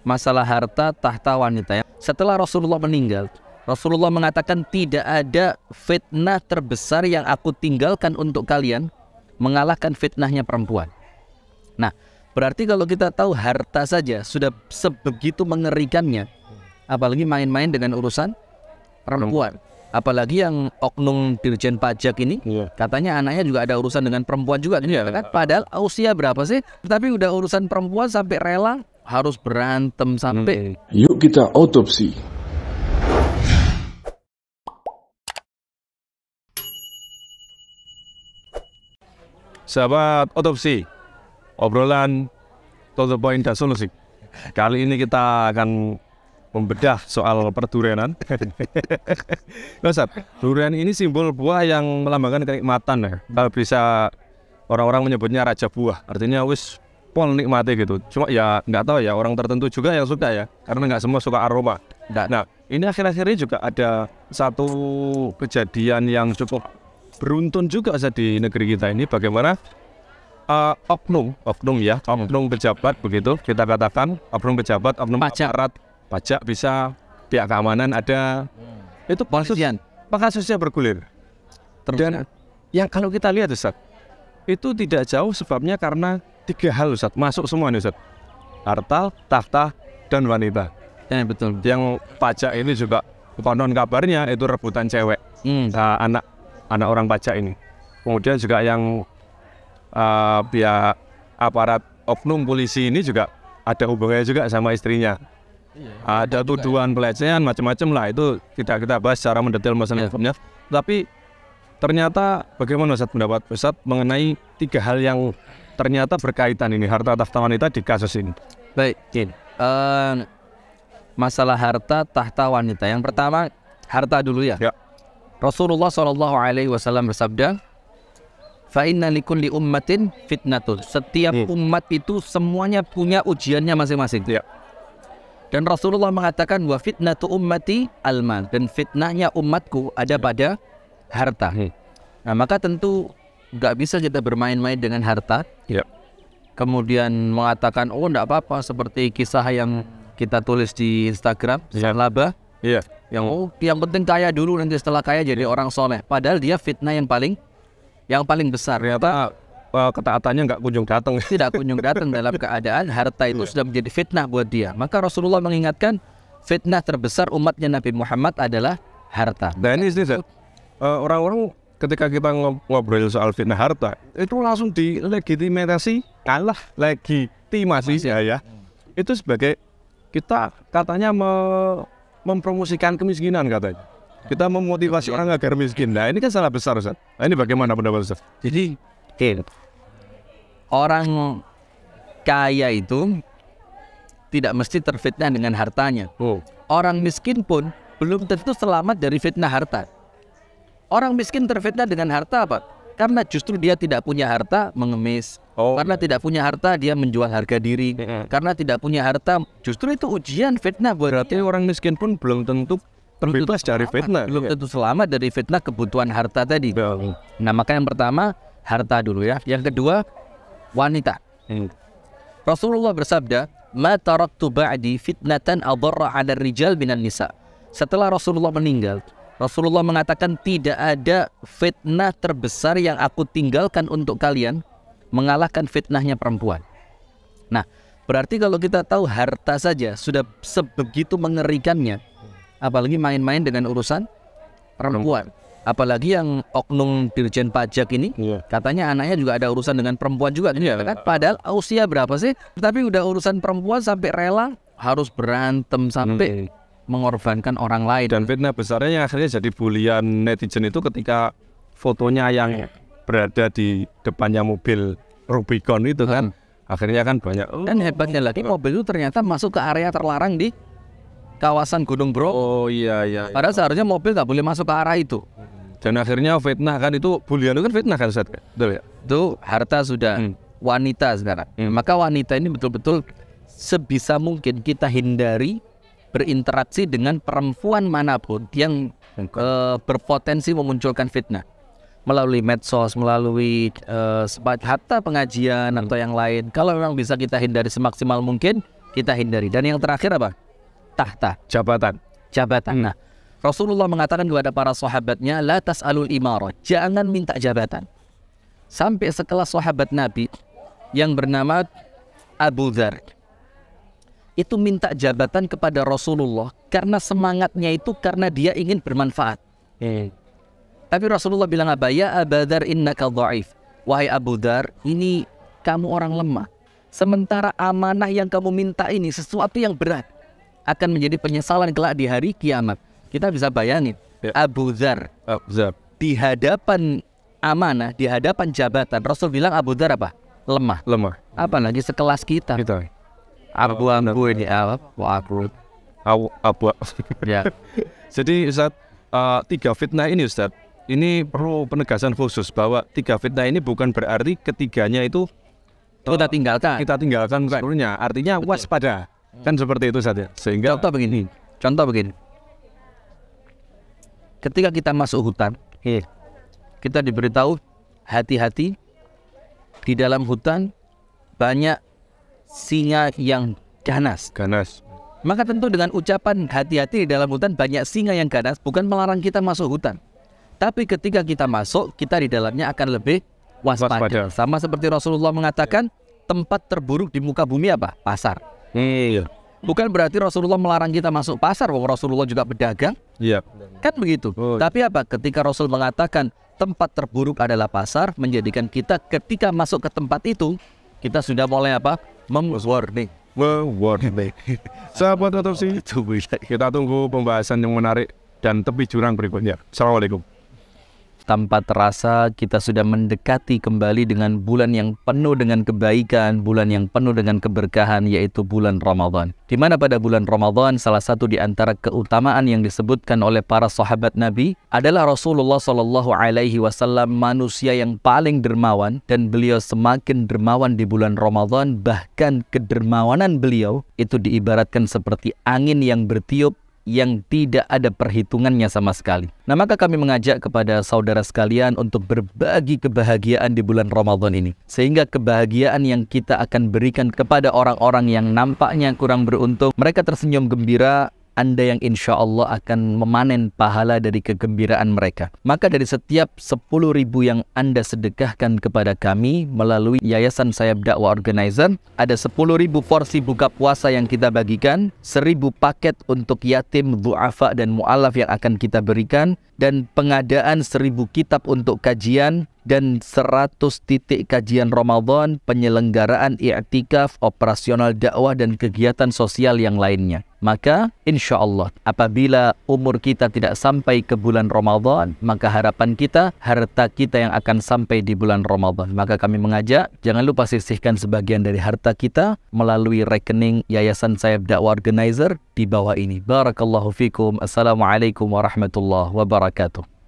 masalah harta tahta wanita. Setelah Rasulullah meninggal, Rasulullah mengatakan tidak ada fitnah terbesar yang aku tinggalkan untuk kalian mengalahkan fitnahnya perempuan. Nah, berarti kalau kita tahu harta saja sudah sebegitu mengerikannya, apalagi main-main dengan urusan perempuan. Apalagi yang oknum Dirjen Pajak ini, katanya anaknya juga ada urusan dengan perempuan juga, kan? Padahal usia berapa sih? Tapi udah urusan perempuan sampai rela harus berantem sampai. Yuk kita otopsi. Sahabat otopsi, obrolan to the point dan solusi. Kali ini kita akan membedah soal perdurianan. Ustaz, durian ini simbol buah yang melambangkan kenikmatan ya. Kalau bisa orang-orang menyebutnya raja buah, artinya wis pol nikmati gitu. Cuma ya nggak tahu ya, orang tertentu juga yang suka ya, karena nggak semua suka aroma. Nah, ini akhir-akhir ini juga ada satu kejadian yang cukup beruntun juga Ustaz di negeri kita ini, bagaimana oknum pejabat, begitu kita katakan, oknum pejabat, oknum aparat pajak, bisa pihak keamanan ada, itu kasusnya bergulir. Dan yang kalau kita lihat Ustaz, itu tidak jauh sebabnya karena 3 hal Ustaz, masuk semua nih Ustaz: harta, tahta, dan wanita. Ya, betul. Yang pajak ini juga konon kabarnya itu rebutan cewek, anak orang pajak ini. Kemudian juga yang pihak aparat oknum polisi ini juga ada hubungannya juga sama istrinya. Ada tuduhan pelecehan macam-macam lah, itu tidak kita bahas secara mendetail masalah hukumnya. Tapi ternyata bagaimana Ustaz pendapat Ustaz mengenai 3 hal yang ternyata berkaitan ini, harta tahta wanita di kasus ini? Baik, masalah harta tahta wanita. Yang pertama harta dulu ya. Rasulullah SAW bersabda, fa inna likulli ummatin fitnatun. Setiap umat itu semuanya punya ujiannya masing-masing. Dan Rasulullah mengatakan wa fitnatu ummati al-mal, dan fitnahnya umatku ada pada harta. Nah, maka tentu nggak bisa kita bermain-main dengan harta. Kemudian mengatakan oh nggak apa-apa, seperti kisah yang kita tulis di Instagram, laba. Yang penting kaya dulu, nanti setelah kaya jadi orang soleh. Padahal dia fitnah yang paling besar. Ternyata ketaatannya nggak kunjung datang. Tidak kunjung datang dalam keadaan harta itu sudah menjadi fitnah buat dia. Maka Rasulullah mengingatkan fitnah terbesar umatnya Nabi Muhammad adalah harta. Dan ini orang-orang ketika kita ngobrol soal fitnah harta, itu langsung dilegitimasi, legitimasi ya. Itu sebagai kita katanya mempromosikan kemiskinan katanya. Kita memotivasi orang agar miskin. Nah, ini kan salah besar Ustaz. Nah, ini bagaimana pendapat Ustaz? Jadi orang kaya itu tidak mesti terfitnah dengan hartanya. Orang miskin pun belum tentu selamat dari fitnah harta. Orang miskin terfitnah dengan harta apa? Karena justru dia tidak punya harta mengemis. Karena tidak punya harta dia menjual harga diri. Karena tidak punya harta, justru itu ujian fitnah. Berarti orang miskin pun belum tentu terbebas dari fitnah. Belum tentu selamat dari fitnah kebutuhan harta tadi. Nah, maka yang pertama harta dulu ya. Yang kedua wanita. Rasulullah bersabda, "Ma taraktu ba'di fitnatan adarra 'ala rijal minan nisa." Setelah Rasulullah meninggal, Rasulullah mengatakan tidak ada fitnah terbesar yang aku tinggalkan untuk kalian mengalahkan fitnahnya perempuan. Nah, berarti kalau kita tahu harta saja sudah sebegitu mengerikannya, apalagi main-main dengan urusan perempuan. Apalagi yang oknum Dirjen Pajak ini, katanya anaknya juga ada urusan dengan perempuan juga, kan? Padahal usia berapa sih? Tapi udah urusan perempuan sampai rela harus berantem sampai mengorbankan orang lain. Dan fitnah besarnya yang akhirnya jadi bulian netizen itu ketika fotonya yang berada di depannya mobil Rubicon itu kan, akhirnya kan banyak. Dan hebatnya lagi mobil itu ternyata masuk ke area terlarang di kawasan Gunung Bromo. Padahal seharusnya mobil nggak boleh masuk ke arah itu. Dan akhirnya fitnah kan, itu bulian itu kan fitnah kan Ustaz? Betul ya? Itu harta sudah wanita sekarang. Maka wanita ini betul-betul sebisa mungkin kita hindari berinteraksi dengan perempuan manapun yang berpotensi memunculkan fitnah. Melalui medsos, melalui hatta pengajian atau yang lain. Kalau memang bisa kita hindari semaksimal mungkin, kita hindari. Dan yang terakhir apa? Tahta, Jabatan. jabatan. Nah, Rasulullah mengatakan kepada para sahabatnya, la tas'alul imarah, jangan minta jabatan. Sampai sekelas sahabat Nabi yang bernama Abu Dzar itu minta jabatan kepada Rasulullah karena semangatnya itu karena dia ingin bermanfaat. Tapi Rasulullah bilang apa? Ya Abu Dzar innaka dha'if. Wahai Abu Dzar, ini kamu orang lemah. Sementara amanah yang kamu minta ini sesuatu yang berat, akan menjadi penyesalan kelak di hari kiamat. Kita bisa bayangin, Abu Dzar di hadapan amanah, di hadapan jabatan, Rasul bilang Abu Dzar apa? Lemah. Apalagi sekelas kita. Abu ini Abu. Ya. Jadi Ustaz, 3 fitnah ini Ustaz, ini perlu penegasan khusus bahwa 3 fitnah ini bukan berarti ketiganya itu kita tinggalkan. Kita tinggalkan seluruhnya. Artinya waspada. Kan seperti itu saja. Sehingga contoh begini. Ketika kita masuk hutan, kita diberitahu hati-hati, di dalam hutan banyak singa yang ganas. Maka tentu dengan ucapan hati-hati di dalam hutan banyak singa yang ganas bukan melarang kita masuk hutan. Tapi ketika kita masuk, kita di dalamnya akan lebih waspada. Sama seperti Rasulullah mengatakan, tempat terburuk di muka bumi apa? Pasar. Bukan berarti Rasulullah melarang kita masuk pasar, bahwa Rasulullah juga pedagang. Iya. Kan begitu. Tapi apa? Ketika Rasul mengatakan tempat terburuk adalah pasar, menjadikan kita ketika masuk ke tempat itu, kita sudah mulai apa? Warning. Sahabat Otopsi, kita tunggu pembahasan yang menarik dan tepi jurang berikutnya. Assalamualaikum. Tanpa terasa kita sudah mendekati kembali dengan bulan yang penuh dengan kebaikan, bulan yang penuh dengan keberkahan, yaitu bulan Ramadan. Di mana pada bulan Ramadan salah satu di antara keutamaan yang disebutkan oleh para sahabat Nabi adalah Rasulullah SAW manusia yang paling dermawan, dan beliau semakin dermawan di bulan Ramadan. Bahkan kedermawanan beliau itu diibaratkan seperti angin yang bertiup yang tidak ada perhitungannya sama sekali. Nah, maka kami mengajak kepada saudara sekalian untuk berbagi kebahagiaan di bulan Ramadan ini. Sehingga kebahagiaan yang kita akan berikan kepada orang-orang yang nampaknya kurang beruntung, mereka tersenyum gembira, Anda yang insya Allah akan memanen pahala dari kegembiraan mereka. Maka dari setiap 10.000 yang Anda sedekahkan kepada kami melalui Yayasan Sayap Dakwah Organizer, ada 10.000 porsi buka puasa yang kita bagikan, 1.000 paket untuk yatim, du'afa, dan mu'alaf yang akan kita berikan, dan pengadaan 1.000 kitab untuk kajian, dan 100 titik kajian Ramadan, penyelenggaraan i'tikaf, operasional dakwah, dan kegiatan sosial yang lainnya. Maka insya Allah apabila umur kita tidak sampai ke bulan Ramadan, maka harapan kita, harta kita yang akan sampai di bulan Ramadan. Maka kami mengajak, jangan lupa sisihkan sebagian dari harta kita melalui rekening Yayasan Sayap Dakwah Organizer di bawah ini. Barakallahu fikum. Assalamualaikum warahmatullahi wabarakatuh.